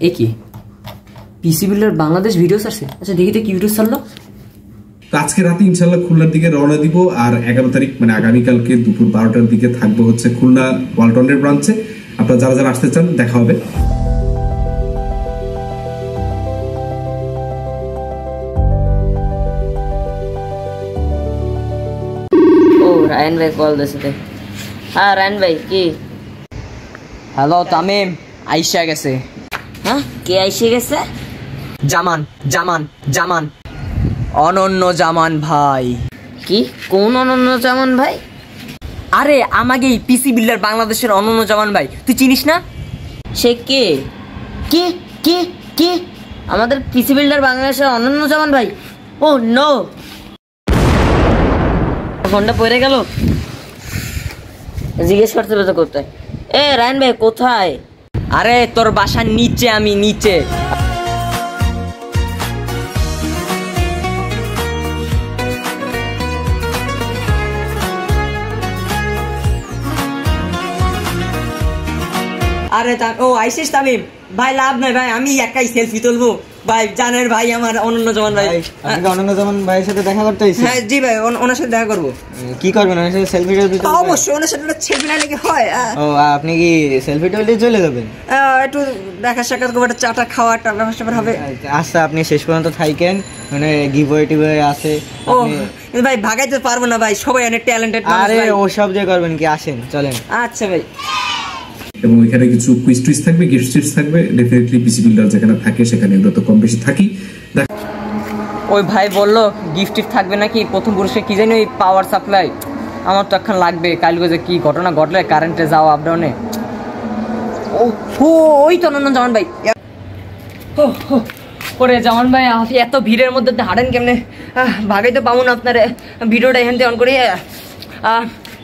এ কি পিসি builder Bangladesh video ছাড়ছে? আচ্ছা দেখি তো কি ভিডিও ছাড়লো। আজকে রাতে ইনশাল্লাহ খুলনার দিকে রওনা দিব, আর 11 তারিখ মানে আগামীকালকে দুপুর 12টার দিকে থাকবো হচ্ছে খুলনা ওয়ালটনের ব্রাঞ্চে। আপনারা যারা যারা আসতে চান দেখা হবে। ও রায়ন ভাই কল দিয়েছে। হ্যাঁ রায়ন ভাই কি? হ্যালো তামিম, আইসা গেছে। হ্যাঁ কে আইসে গেছে? জামান জামান জামান, অনন্য জামান ভাই। কি কোন অনন্য জামান ভাই? আরে আমাকে এই পিসি বিল্ডার বাংলাদেশের অনন্য জামান ভাই, তুই চিনিস না? সে কে কে কে কে? আমাদের পিসি বিল্ডার বাংলাদেশের অনন্য জামান ভাই? ও নো, ফোনটা পড়ে গেল। জিজ্ঞেস করতে হবে তো কোথায়। এ রায়ন ভাই কোথায়? আরে তোর বাসার নিচে, আমি নিচে। আরে ও আইসিস তামিম ভাই, লাভ নাই ভাই, আমি একাই সেলফি তুলবো ভাই। জানের ভাই আমার অনন্য জামান ভাই। আপনি অনন্য জামান ভাইয়ের সাথে দেখা করতে আইছেন? হ্যাঁ জি ভাই, ওনার সাথে দেখা করবো। কি করবেন ওনার সাথে? সেলফি তুলতে? অবশ্যই, ওনার সাথে সেলফি না নাকি হয়? ও আপনি কি সেলফি তুলতে চলে যাবেন? একটু দেখা সাক্ষাৎ করবো, একটা চাটা খাওয়া, একটা ব্যাপার হবে। আচ্ছা আপনি শেষ পর্যন্ত থাকেন, মানে গিভওয়ে টিভওয়ে আছে। ও ভাই ভাগাইতে পারবো না ভাই, সবাই অনেক ট্যালেন্টেড। আরে ওসব যে করবেন কি, আসেন চলেন। আচ্ছা ভাই। এবং এখানে কিছু কুইজ টুইজ থাকবে, গিফট টিপস থাকবে। ডেফিনেটলি পিসি বিল্ডার যেখানে থাকে সেখানে আমরা তো কম বেশি থাকি। ওই ভাই বললো গিফট টিফট থাকবে নাকি, প্রথম পুরস্কার কি জানি ওই পাওয়ার সাপ্লাই। আমার তো এখন লাগবে, কালকে যে কি ঘটনা ঘটলে কারেন্টে যাওয়া আপ ডাউনে। ও ওই তো অনন্য জামান ভাই। ওরে জামান ভাই, এত ভিড়ের মধ্যে হাঁটেন কেমনে? ভাগাইতে পাবো না আপনার ভিডিওটা এখান থেকে অন করি।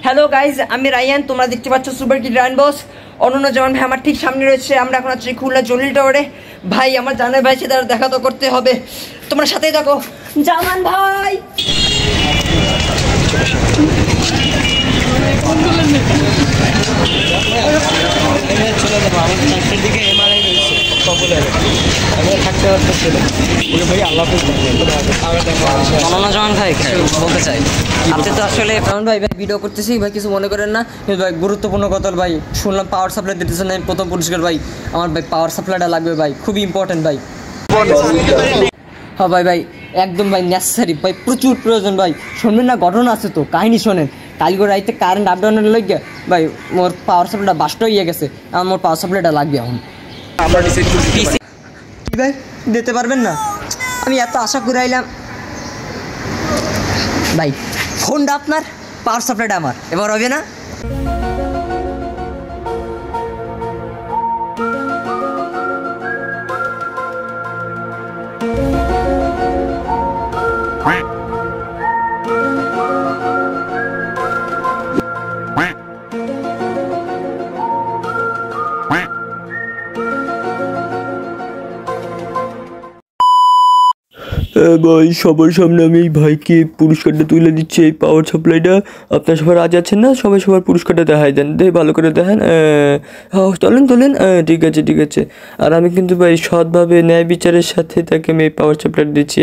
হ্যালো গাইজ, আমি রায়ান, তোমরা দেখতে পাচ্ছ সুপার কিড রায়ান বস। অনন্য জামান ভাই আমার ঠিক সামনে রয়েছে। আমরা এখন আছি খুলনা জলিল টাওয়ারে। ভাই আমার জানের ভাই সাথে দেখা তো করতে হবে, তোমরা সাথেই থাকো। জামান ভাই বলতে চাই, আপনি তো আসলে ভাই ভিডিও করতেছি ভাই, কিছু মনে করেন না ভাই। গুরুত্বপূর্ণ কথা ভাই, শুনলাম পাওয়ার সাপ্লাই দিতেছেন প্রথম পুরস্কার ভাই। আমার ভাই পাওয়ার সাপ্লাইটা লাগবে ভাই, খুবই ইম্পর্টেন্ট ভাই। হ্যাঁ ভাই ভাই একদম ভাই নেসেসারি ভাই, প্রচুর প্রয়োজন ভাই। শুনবেন না, ঘটনা আছে তো, কাহিনী শোনেন। কালকে রাইতে কারেন্ট আপ ডাউনের লাগে ভাই মোর পাওয়ার সাপ্লাইটা বাস্ট হয়ে গেছে। আমার পাওয়ার সাপ্লাইটা লাগবে এখন। কি ভাই দিতে পারবেন না? আমি এত আশা করে আইলাম ভাই। ফোনটা আপনার, পাওয়ার সাপ্লাইটা আমার, এবার হবে না? ভাই সবার সামনে আমি এই ভাইকে পুরস্কারটা তুলে দিচ্ছি, এই পাওয়ার সাপ্লাইটা। আপনার সবার আজ আছেন না, সবাই সবার পুরস্কারটা দেখাই দেন, ভালো করে দেখেন। তোলেন তোলেন, ঠিক আছে ঠিক আছে। আর আমি কিন্তু ভাই সৎভাবে ন্যায় বিচারের সাথে তাকে আমি এই পাওয়ার সাপ্লাইটা দিচ্ছি।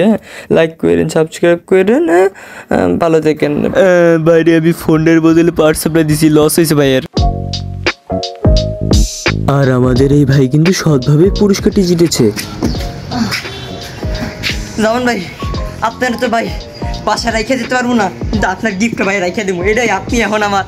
লাইক করেন, সাবস্ক্রাইব করেন, ভালো থাকেন। বাইরে আমি ফোনের বদলে পাওয়ার সাপ্লাই দিচ্ছি, লস হয়েছে ভাইয়ের। আর আমাদের এই ভাই কিন্তু সৎভাবে পুরস্কারটি জিতেছে। জামান ভাই আপনার তো ভাই বাসা রাইখে দিতে পারবো না, কিন্তু আপনার গিফট ভাই রাইখে দেবো, এটাই আপনি এখন আমার।